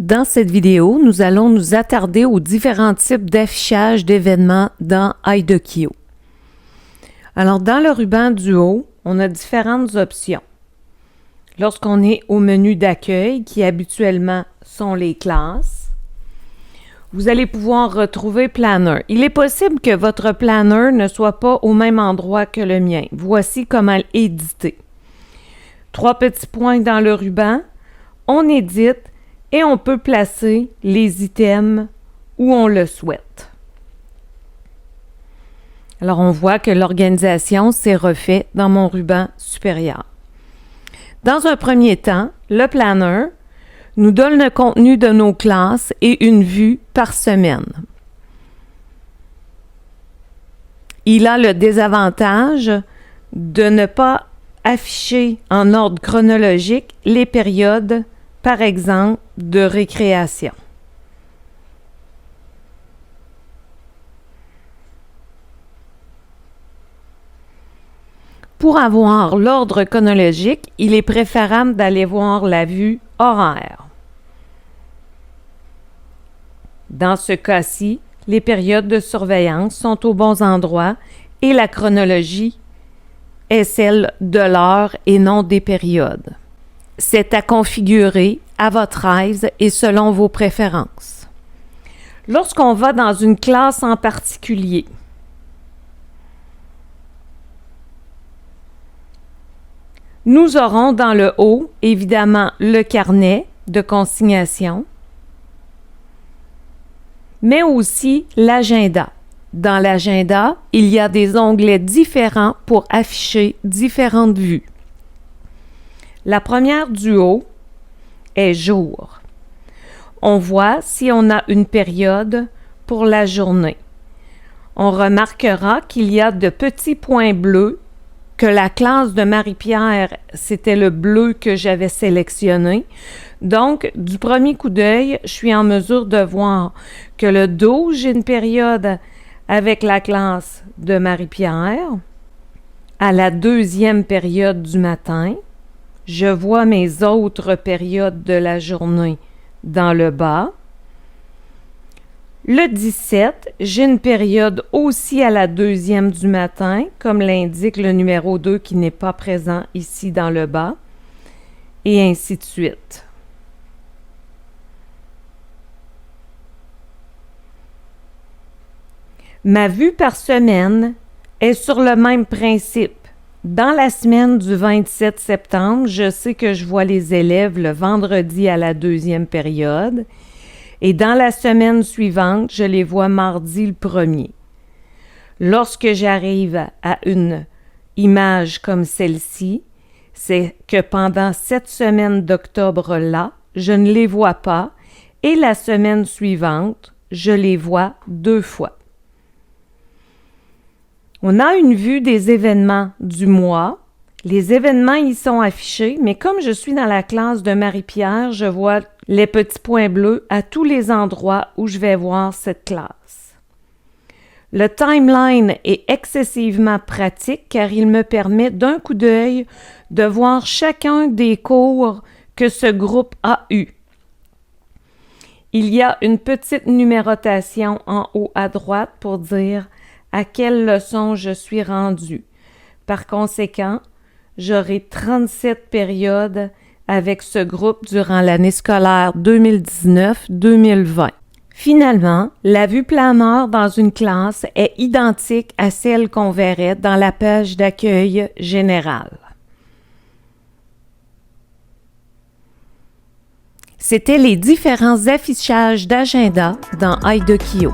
Dans cette vidéo, nous allons nous attarder aux différents types d'affichage d'événements dans IDoKiyo. Alors, dans le ruban du haut, on a différentes options. Lorsqu'on est au menu d'accueil, qui habituellement sont les classes, vous allez pouvoir retrouver Planner. Il est possible que votre Planner ne soit pas au même endroit que le mien. Voici comment l'éditer. 3 petits points dans le ruban, on édite et on peut placer les items où on le souhaite. Alors, on voit que l'organisation s'est refaite dans mon ruban supérieur. Dans un premier temps, le planner nous donne le contenu de nos classes et une vue par semaine. Il a le désavantage de ne pas afficher en ordre chronologique les périodes, par exemple, de récréation. Pour avoir l'ordre chronologique, il est préférable d'aller voir la vue horaire. Dans ce cas-ci, les périodes de surveillance sont aux bons endroits et la chronologie est celle de l'heure et non des périodes. C'est à configurer à votre aise et selon vos préférences. Lorsqu'on va dans une classe en particulier, nous aurons dans le haut, évidemment, le carnet de consignation, mais aussi l'agenda. Dans l'agenda, il y a des onglets différents pour afficher différentes vues. La première du haut est jour. On voit si on a une période pour la journée. On remarquera qu'il y a de petits points bleus, que la classe de Marie-Pierre, c'était le bleu que j'avais sélectionné. Donc, du premier coup d'œil, je suis en mesure de voir que le 12, j'ai une période avec la classe de Marie-Pierre. À la deuxième période du matin, je vois mes autres périodes de la journée dans le bas. Le 17, j'ai une période aussi à la deuxième du matin, comme l'indique le numéro 2 qui n'est pas présent ici dans le bas, et ainsi de suite. Ma vue par semaine est sur le même principe. Dans la semaine du 27 septembre, je sais que je vois les élèves le vendredi à la deuxième période. Et dans la semaine suivante, je les vois mardi le 1er. Lorsque j'arrive à une image comme celle-ci, c'est que pendant cette semaine d'octobre-là, je ne les vois pas et la semaine suivante, je les vois 2 fois. On a une vue des événements du mois. Les événements y sont affichés, mais comme je suis dans la classe de Marie-Pierre, je vois les petits points bleus à tous les endroits où je vais voir cette classe. Le timeline est excessivement pratique car il me permet d'un coup d'œil de voir chacun des cours que ce groupe a eu. Il y a une petite numérotation en haut à droite pour dire à quelle leçon je suis rendu. Par conséquent, j'aurai 37 périodes avec ce groupe durant l'année scolaire 2019-2020. Finalement, la vue planeur dans une classe est identique à celle qu'on verrait dans la page d'accueil générale. C'était les différents affichages d'agenda dans IDoKiyo.